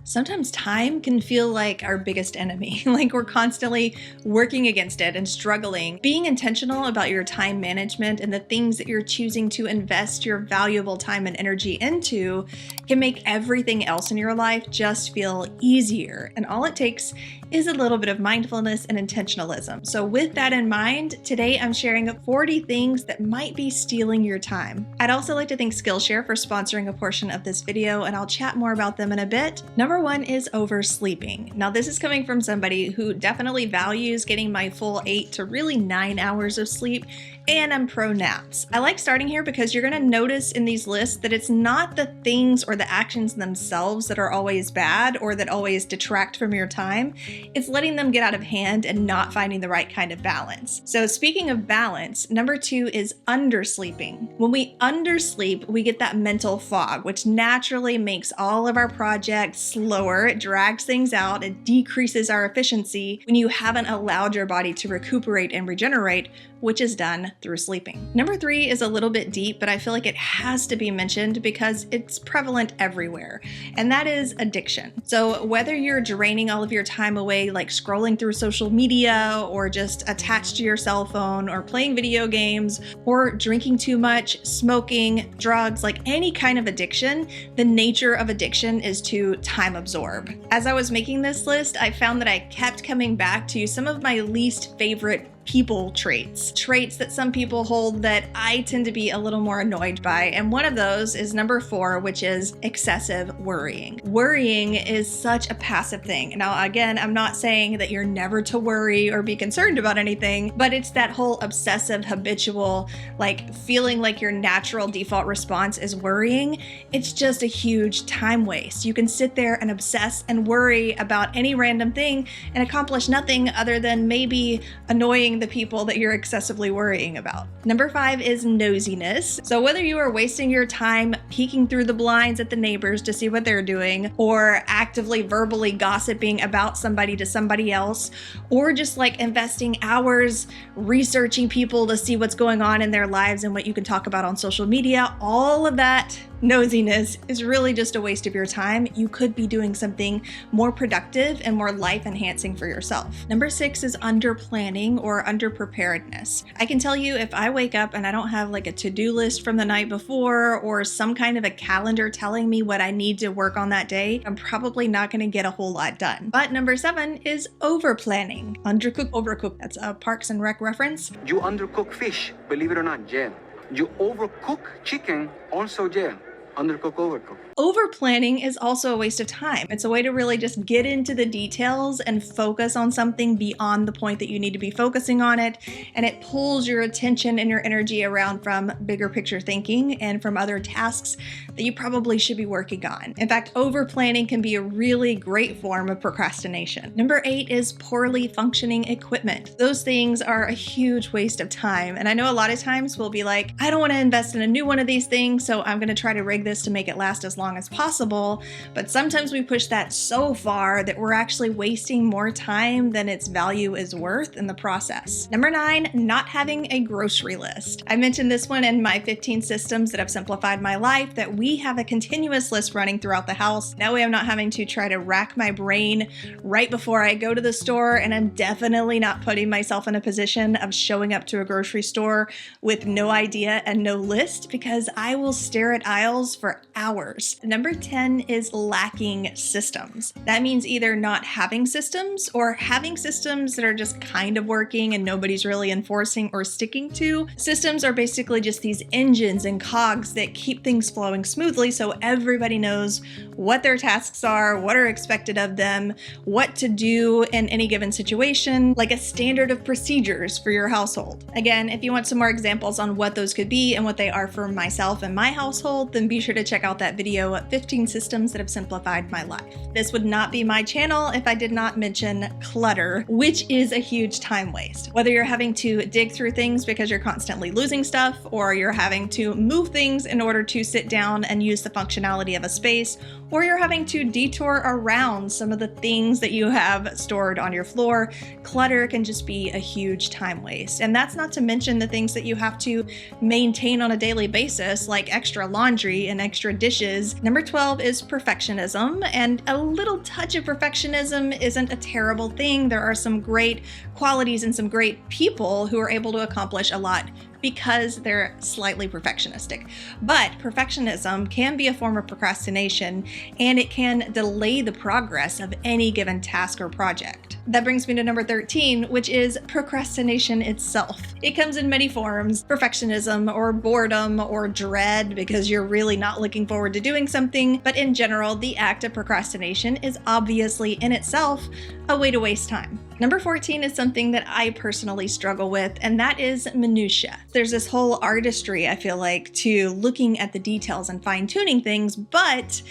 Sometimes time can feel like our biggest enemy, like we're constantly working against it and struggling. Being intentional about your time management and the things that you're choosing to invest your valuable time and energy into can make everything else in your life just feel easier. And all it takes is a little bit of mindfulness and intentionalism. So with that in mind, today I'm sharing 40 things that might be stealing your time. I'd also like to thank Skillshare for sponsoring a portion of this video, and I'll chat more about them in a bit. Number one is oversleeping. Now this is coming from somebody who definitely values getting my full 8 to really 9 hours of sleep, and I'm pro naps. I like starting here because you're gonna notice in these lists that it's not the things or the actions themselves that are always bad or that always detract from your time. It's letting them get out of hand and not finding the right kind of balance. So speaking of balance, number 2 is undersleeping. When we undersleep, we get that mental fog, which naturally makes all of our projects slower. It drags things out. It decreases our efficiency when you haven't allowed your body to recuperate and regenerate, which is done through sleeping. Number 3 is a little bit deep, but I feel like it has to be mentioned because it's prevalent everywhere, and that is addiction. So whether you're draining all of your time away, like scrolling through social media or just attached to your cell phone or playing video games or drinking too much, smoking, drugs, like any kind of addiction, the nature of addiction is to time absorb. As I was making this list, I found that I kept coming back to some of my least favorite people traits that some people hold that I tend to be a little more annoyed by. And one of those is number 4, which is excessive worrying. Worrying is such a passive thing. Now, again, I'm not saying that you're never to worry or be concerned about anything, but it's that whole obsessive, habitual, like feeling like your natural default response is worrying. It's just a huge time waste. You can sit there and obsess and worry about any random thing and accomplish nothing other than maybe annoying the people that you're excessively worrying about. Number 5 is nosiness. So whether you are wasting your time peeking through the blinds at the neighbors to see what they're doing, or actively verbally gossiping about somebody to somebody else, or just like investing hours researching people to see what's going on in their lives and what you can talk about on social media, all of that nosiness is really just a waste of your time. You could be doing something more productive and more life-enhancing for yourself. Number 6 is under-planning or under-preparedness. I can tell you if I wake up and I don't have like a to-do list from the night before or some kind of a calendar telling me what I need to work on that day, I'm probably not going to get a whole lot done. But number 7 is over-planning. Undercook, overcook. That's a Parks and Rec reference. You undercook fish, believe it or not, jail. You overcook chicken, also jail. Undercook, overcook. Over-planning is also a waste of time. It's a way to really just get into the details and focus on something beyond the point that you need to be focusing on it, and it pulls your attention and your energy around from bigger picture thinking and from other tasks that you probably should be working on. In fact, over-planning can be a really great form of procrastination. Number 8 is poorly functioning equipment. Those things are a huge waste of time, and I know a lot of times we'll be like, I don't want to invest in a new one of these things, so I'm going to try to rig this to make it last as long as possible, but sometimes we push that so far that we're actually wasting more time than its value is worth in the process. Number 9, not having a grocery list. I mentioned this one in my 15 systems that have simplified my life, that we have a continuous list running throughout the house. That way I'm not having to try to rack my brain right before I go to the store, and I'm definitely not putting myself in a position of showing up to a grocery store with no idea and no list, because I will stare at aisles for hours. Number 10 is lacking systems. That means either not having systems or having systems that are just kind of working and nobody's really enforcing or sticking to. Systems are basically just these engines and cogs that keep things flowing smoothly so everybody knows what their tasks are, what are expected of them, what to do in any given situation, like a standard of procedures for your household. Again, if you want some more examples on what those could be and what they are for myself and my household, then be sure to check out that video, 15 systems that have simplified my life. This would not be my channel if I did not mention clutter, which is a huge time waste. Whether you're having to dig through things because you're constantly losing stuff, or you're having to move things in order to sit down and use the functionality of a space, or you're having to detour around some of the things that you have stored on your floor, clutter can just be a huge time waste. And that's not to mention the things that you have to maintain on a daily basis, like extra laundry and extra dishes. Number 12 is perfectionism, and a little touch of perfectionism isn't a terrible thing. There are some great qualities and some great people who are able to accomplish a lot because they're slightly perfectionistic. But perfectionism can be a form of procrastination, and it can delay the progress of any given task or project. That brings me to number 13, which is procrastination itself. It comes in many forms: perfectionism or boredom or dread because you're really not looking forward to doing something. But in general, the act of procrastination is obviously in itself a way to waste time. Number 14 is something that I personally struggle with, and that is minutia. There's this whole artistry, I feel like, to looking at the details and fine-tuning things, but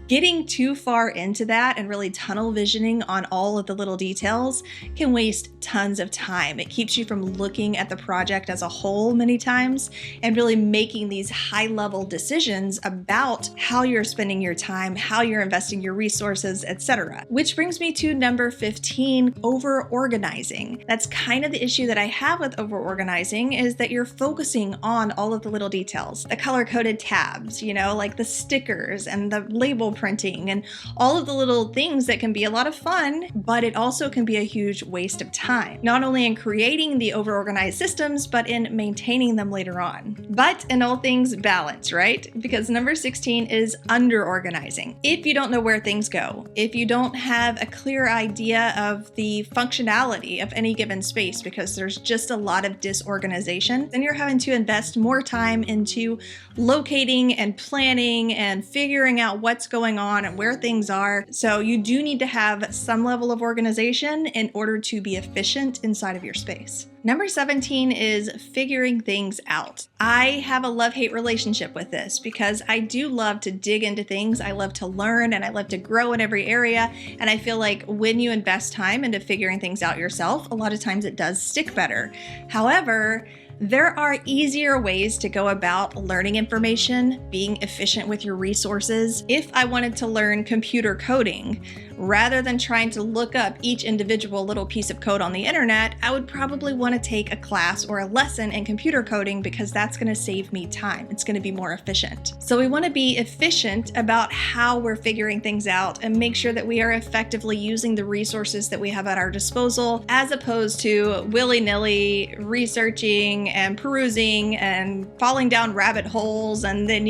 getting too far into that and really tunnel visioning on all of the little details can waste tons of time. It keeps you from looking at the project as a whole many times and really making these high-level decisions about how you're spending your time, how you're investing your resources, etc. Which brings me to number 15, over-organizing. That's kind of the issue that I have with over-organizing, is that you're focusing on all of the little details, the color-coded tabs, like the stickers and the label printing and all of the little things that can be a lot of fun, but it also can be a huge waste of time, not only in creating the over-organized systems, but in maintaining them later on. But in all things, balance, right? Because number 16 is under-organizing. If you don't know where things go, if you don't have a clear idea of the functionality of any given space because there's just a lot of disorganization, then you're having to invest more time into locating and planning and figuring out what's going on and where things are. So you do need to have some level of organization in order to be efficient inside of your space. Number 17 is figuring things out. I have a love-hate relationship with this because I do love to dig into things. I love to learn and I love to grow in every area. And I feel like when you invest time into figuring things out yourself, a lot of times it does stick better. However, there are easier ways to go about learning information, being efficient with your resources. If I wanted to learn computer coding, rather than trying to look up each individual little piece of code on the internet, I would probably want to take a class or a lesson in computer coding because that's going to save me time. It's going to be more efficient. So we want to be efficient about how we're figuring things out and make sure that we are effectively using the resources that we have at our disposal, as opposed to willy-nilly researching and perusing and falling down rabbit holes and then,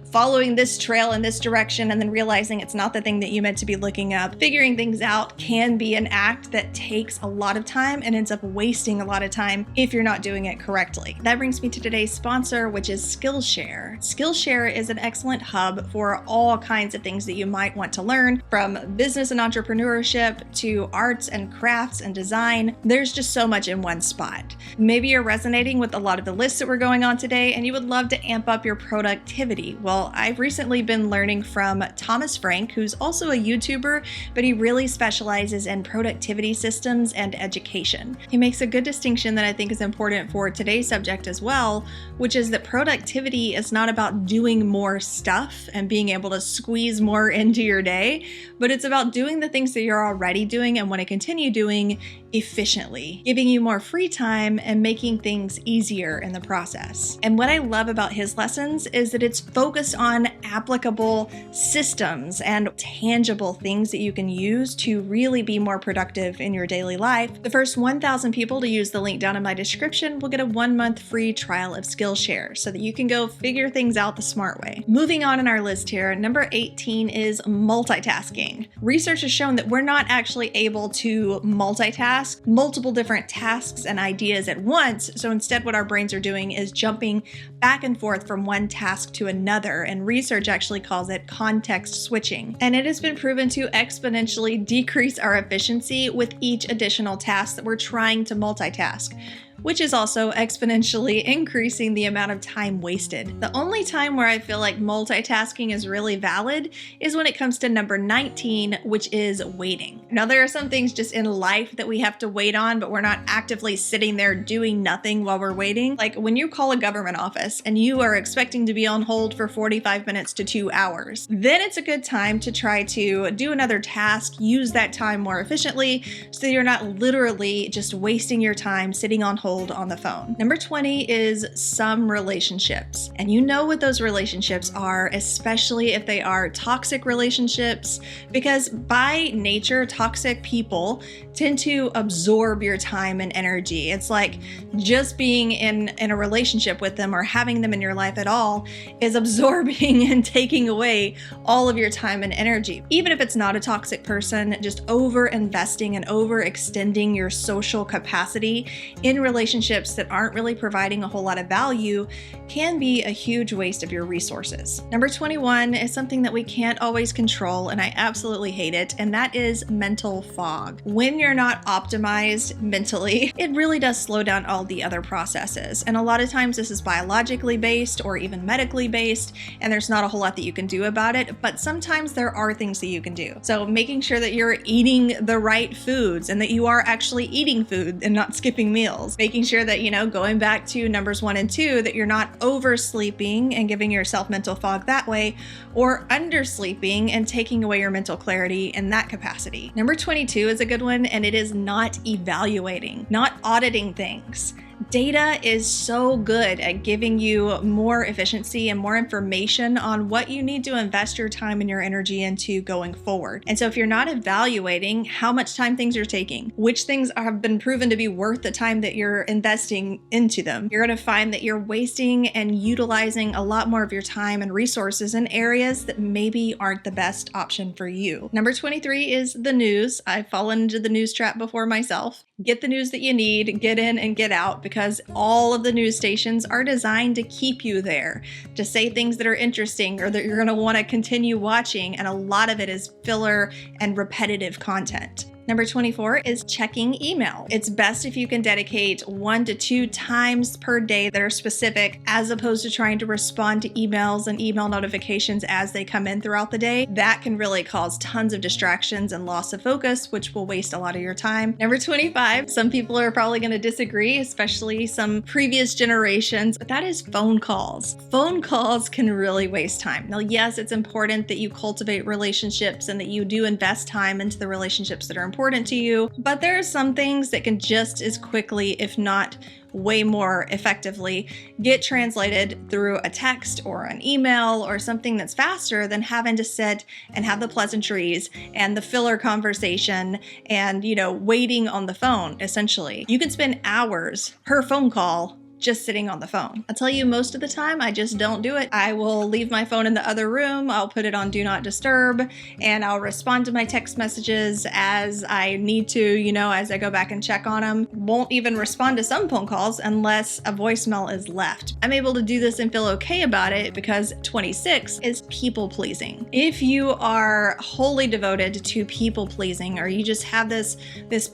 following this trail in this direction and then realizing it's not the thing that you meant to be looking up. Figuring things out can be an act that takes a lot of time and ends up wasting a lot of time if you're not doing it correctly. That brings me to today's sponsor, which is Skillshare. Skillshare is an excellent hub for all kinds of things that you might want to learn, from business and entrepreneurship to arts and crafts and design. There's just so much in one spot. Maybe you're resonating with a lot of the lists that we're going on today and you would love to amp up your productivity. Well, I've recently been learning from Thomas Frank, who's also a YouTuber, but he really specializes in productivity systems and education. He makes a good distinction that I think is important for today's subject as well, which is that productivity is not about doing more stuff and being able to squeeze more into your day, but it's about doing the things that you're already doing and want to continue doing efficiently, giving you more free time and making things easier in the process. And what I love about his lessons is that it's focused on applicable systems and tangible things that you can use to really be more productive in your daily life. The first 1,000 people to use the link down in my description will get a 1-month free trial of Skillshare so that you can go figure things out the smart way. Moving on in our list here, number 18 is multitasking. Research has shown that we're not actually able to multitask multiple different tasks and ideas at once. So instead, what our brains are doing is jumping back and forth from one task to another. And research actually calls it context switching. And it has been proven to exponentially decrease our efficiency with each additional task that we're trying to multitask, which is also exponentially increasing the amount of time wasted. The only time where I feel like multitasking is really valid is when it comes to number 19, which is waiting. Now, there are some things just in life that we have to wait on, but we're not actively sitting there doing nothing while we're waiting. Like when you call a government office and you are expecting to be on hold for 45 minutes to 2 hours, then it's a good time to try to do another task, use that time more efficiently so you're not literally just wasting your time sitting on hold cold on the phone. Number 20 is some relationships. And you know what those relationships are, especially if they are toxic relationships, because by nature, toxic people tend to absorb your time and energy. It's like just being in a relationship with them or having them in your life at all is absorbing and taking away all of your time and energy. Even if it's not a toxic person, just over investing and overextending your social capacity in relationships that aren't really providing a whole lot of value can be a huge waste of your resources. Number 21 is something that we can't always control, and I absolutely hate it, and that is mental fog. When you're not optimized mentally, it really does slow down all the other processes. And a lot of times this is biologically based or even medically based, and there's not a whole lot that you can do about it, but sometimes there are things that you can do. So making sure that you're eating the right foods and that you are actually eating food and not skipping meals. Making sure that, going back to numbers 1 and 2, that you're not oversleeping and giving yourself mental fog that way, or undersleeping and taking away your mental clarity in that capacity. Number 22 is a good one, and it is not evaluating, not auditing things. Data is so good at giving you more efficiency and more information on what you need to invest your time and your energy into going forward. And so if you're not evaluating how much time things are taking, which things have been proven to be worth the time that you're investing into them, you're going to find that you're wasting and utilizing a lot more of your time and resources in areas that maybe aren't the best option for you. Number 23 is the news. I've fallen into the news trap before myself. Get the news that you need, get in and get out, because all of the news stations are designed to keep you there, to say things that are interesting or that you're going to want to continue watching, and a lot of it is filler and repetitive content. Number 24 is checking email. It's best if you can dedicate 1 to 2 times per day that are specific, as opposed to trying to respond to emails and email notifications as they come in throughout the day. That can really cause tons of distractions and loss of focus, which will waste a lot of your time. Number 25, some people are probably going to disagree, especially some previous generations, but that is phone calls. Phone calls can really waste time. Now, yes, it's important that you cultivate relationships and that you do invest time into the relationships that are important to you, but there are some things that can just as quickly, if not way more effectively, get translated through a text or an email or something that's faster than having to sit and have the pleasantries and the filler conversation and, waiting on the phone, essentially. You can spend hours per phone call just sitting on the phone. I'll tell you, most of the time, I just don't do it. I will leave my phone in the other room, I'll put it on Do Not Disturb, and I'll respond to my text messages as I need to, as I go back and check on them. Won't even respond to some phone calls unless a voicemail is left. I'm able to do this and feel okay about it because 26 is people pleasing. If you are wholly devoted to people pleasing, or you just have this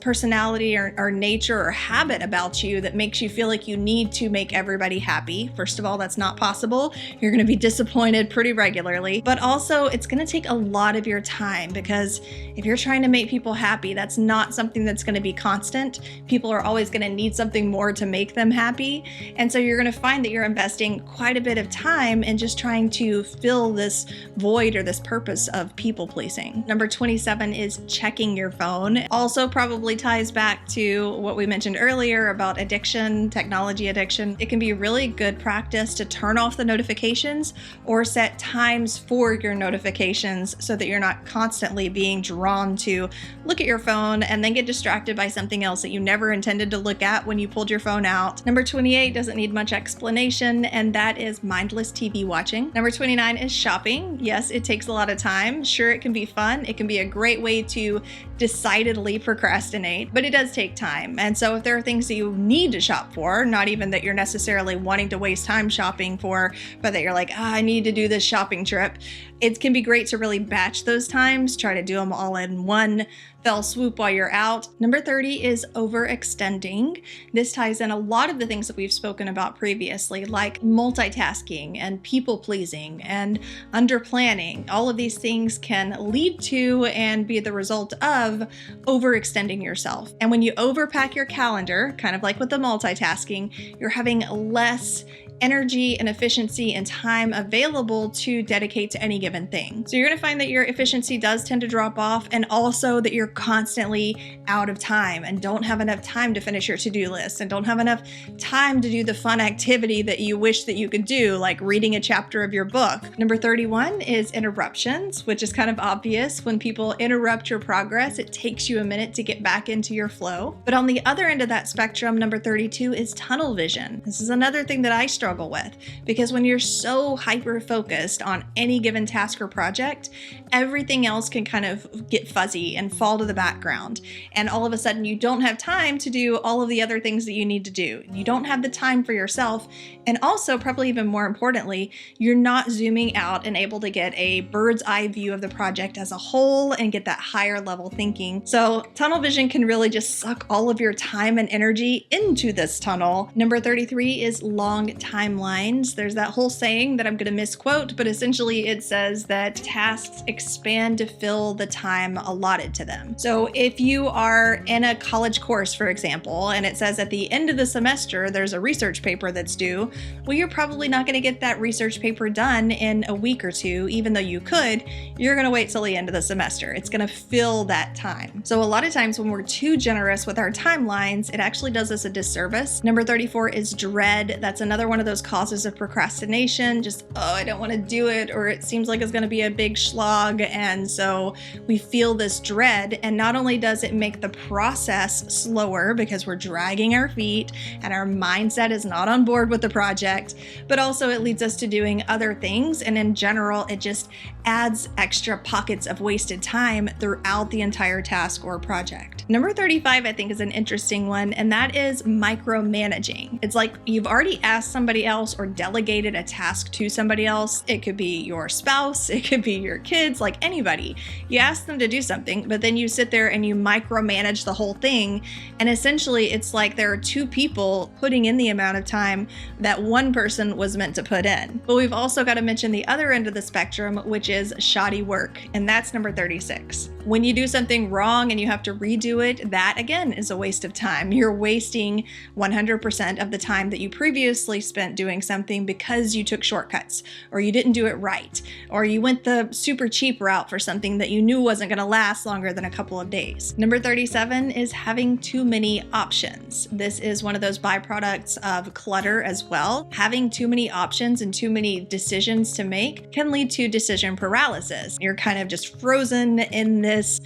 personality or nature or habit about you that makes you feel like you need to make everybody happy. First of all, that's not possible. You're going to be disappointed pretty regularly, but also it's going to take a lot of your time, because if you're trying to make people happy, that's not something that's going to be constant. People are always going to need something more to make them happy. And so you're going to find that you're investing quite a bit of time in just trying to fill this void or this purpose of people pleasing. Number 27 is checking your phone. Also probably ties back to what we mentioned earlier about addiction, technology addiction. It can be really good practice to turn off the notifications or set times for your notifications so that you're not constantly being drawn to look at your phone and then get distracted by something else that you never intended to look at when you pulled your phone out. Number 28 doesn't need much explanation, and that is mindless TV watching. Number 29 is shopping. Yes, it takes a lot of time. Sure, it can be fun. It can be a great way to decidedly procrastinate, but it does take time. And so if there are things that you need to shop for, not even that you're necessarily wanting to waste time shopping for, but that you're like, I need to do this shopping trip, it can be great to really batch those times, try to do them all in one fell swoop while you're out. Number 30 is overextending. This ties in a lot of the things that we've spoken about previously, like multitasking and people pleasing and under planning. All of these things can lead to and be the result of overextending yourself. And when you overpack your calendar, kind of like with the multitasking, you're having less energy and efficiency and time available to dedicate to any given thing. So you're going to find that your efficiency does tend to drop off, and also that you're constantly out of time and don't have enough time to finish your to-do list and don't have enough time to do the fun activity that you wish that you could do, like reading a chapter of your book. Number 31 is interruptions, which is kind of obvious. When people interrupt your progress, it takes you a minute to get back into your flow. But on the other end of that spectrum, number 32 is tunnel vision. This is another thing that I struggle with, because when you're so hyper-focused on any given task or project, everything else can kind of get fuzzy and fall to the background. And all of a sudden, you don't have time to do all of the other things that you need to do. You don't have the time for yourself. And also, probably even more importantly, you're not zooming out and able to get a bird's eye view of the project as a whole and get that higher level thinking. So tunnel vision can really just suck all of your time and energy into this tunnel. Number 33 is long timelines. There's that whole saying that I'm going to misquote, but essentially it says that tasks expand to fill the time allotted to them. So if you are in a college course, for example, and it says at the end of the semester there's a research paper that's due, well, you're probably not going to get that research paper done in a week or two, even though you could. You're going to wait till the end of the semester. It's going to fill that time. So a lot of times when we're too generous with our timelines, it actually does us a disservice. Number 34 is dread. That's another one of those causes of procrastination. Just, oh, I don't want to do it, or it seems like it's going to be a big slog. And so we feel this dread. And not only does it make the process slower because we're dragging our feet and our mindset is not on board with the project, but also it leads us to doing other things. And in general, it just adds extra pockets of wasted time throughout the entire task or project. Number 35, I think, is an interesting one, and that is micromanaging. It's like you've already asked somebody else or delegated a task to somebody else. It could be your spouse, it could be your kids, like anybody. You ask them to do something, but then you sit there and you micromanage the whole thing. And essentially, it's like there are two people putting in the amount of time that one person was meant to put in. But we've also got to mention the other end of the spectrum, which is shoddy work, and that's number 36. When you do something wrong and you have to redo it, that again is a waste of time. You're wasting 100% of the time that you previously spent doing something because you took shortcuts, or you didn't do it right, or you went the super cheap route for something that you knew wasn't going to last longer than a couple of days. Number 37 is having too many options. This is one of those byproducts of clutter as well. Having too many options and too many decisions to make can lead to decision paralysis. You're kind of just frozen in this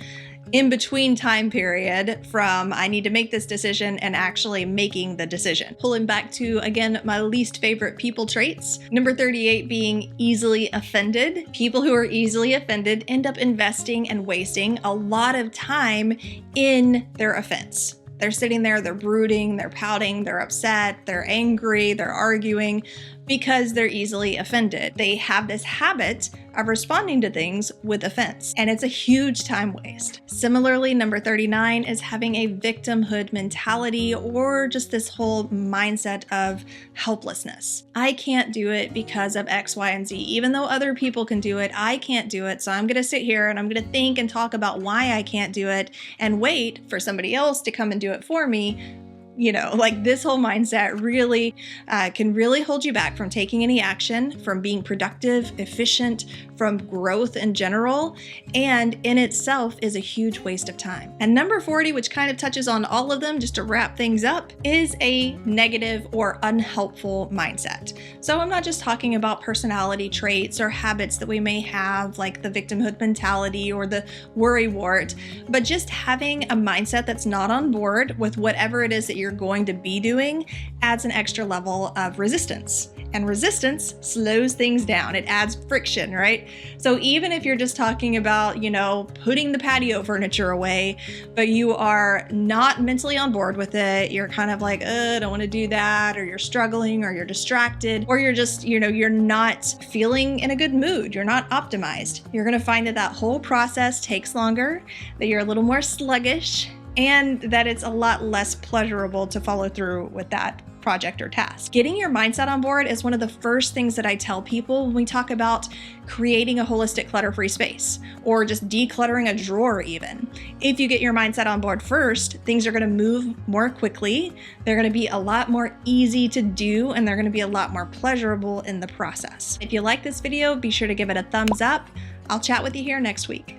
in-between time period from I need to make this decision and actually making the decision. Pulling back to, again, my least favorite people traits. Number 38 being easily offended. People who are easily offended end up investing and wasting a lot of time in their offense. They're sitting there, they're brooding, they're pouting, they're upset, they're angry, they're arguing because they're easily offended. They have this habit of responding to things with offense, and it's a huge time waste. Similarly, number 39 is having a victimhood mentality, or just this whole mindset of helplessness. I can't do it because of X, Y, and Z. Even though other people can do it, I can't do it. So I'm gonna sit here and I'm gonna think and talk about why I can't do it and wait for somebody else to come and do it for me. You know, like this whole mindset really can really hold you back from taking any action, from being productive, efficient, from growth in general, and in itself is a huge waste of time. And number 40, which kind of touches on all of them, just to wrap things up, is a negative or unhelpful mindset. So I'm not just talking about personality traits or habits that we may have, like the victimhood mentality or the worrywart, but just having a mindset that's not on board with whatever it is that you're going to be doing adds an extra level of resistance. And resistance slows things down. It adds friction, right? So even if you're just talking about, you know, putting the patio furniture away, but you are not mentally on board with it, you're kind of like, I don't want to do that, or you're struggling, or you're distracted, or you're just, you know, you're not feeling in a good mood, you're not optimized. You're going to find that that whole process takes longer, that you're a little more sluggish, and that it's a lot less pleasurable to follow through with that project or task. Getting your mindset on board is one of the first things that I tell people when we talk about creating a holistic clutter-free space, or just decluttering a drawer even. If you get your mindset on board first, things are going to move more quickly, they're going to be a lot more easy to do, and they're going to be a lot more pleasurable in the process. If you like this video, be sure to give it a thumbs up. I'll chat with you here next week.